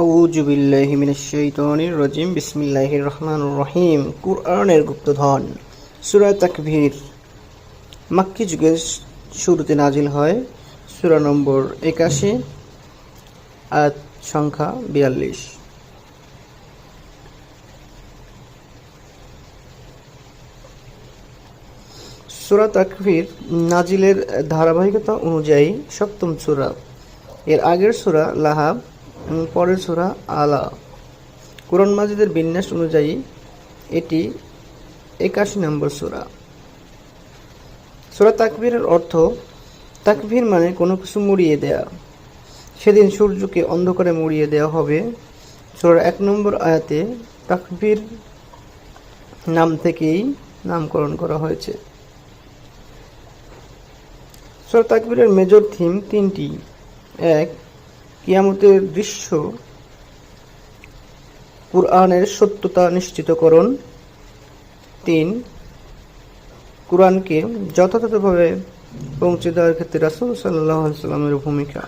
আউযু বিল্লাহি মিনাশ শাইতানির রাজিম বিসমিল্লাহির রহমানির রহিম। কুরআনের গুপ্তধন সূরা তাকবীর মাক্কি যুগের শুরুতে নাজিল হয়। সূরা নম্বর 81, আয়াত সংখ্যা 42। সূরা তাকবীর নাজিলের ধারাবাহিকতা অনুযায়ী সপ্তম সূরা। এর আগের সূরা লাহাব, পরের সূরা আলা। কুরআন মাজিদের বিন্যাস অনুযায়ী এটি 81 নম্বর সূরা। সূরা তাকবীরের অর্থ, তাকবীর মানে কোনো কিছু মুড়িয়ে দেয়া। সেদিন সূর্যকে অন্ধকারে মুড়িয়ে দেওয়া হবে। সূরার 1 নম্বর আয়াতে তাকবীর নাম থেকেই নামকরণ করা হয়েছে। সূরা তাকবীরের মেজর থিম তিনটি। 1. কিয়ামতের দৃশ্য, কুরআনের সত্যতা নিশ্চিতকরণ। 3. কুরআনকে যথাযথভাবে পৌঁছে দেওয়ার ক্ষেত্রে রাসূল সাল্লাল্লাহু আলাইহি ওয়াসাল্লামের ভূমিকা।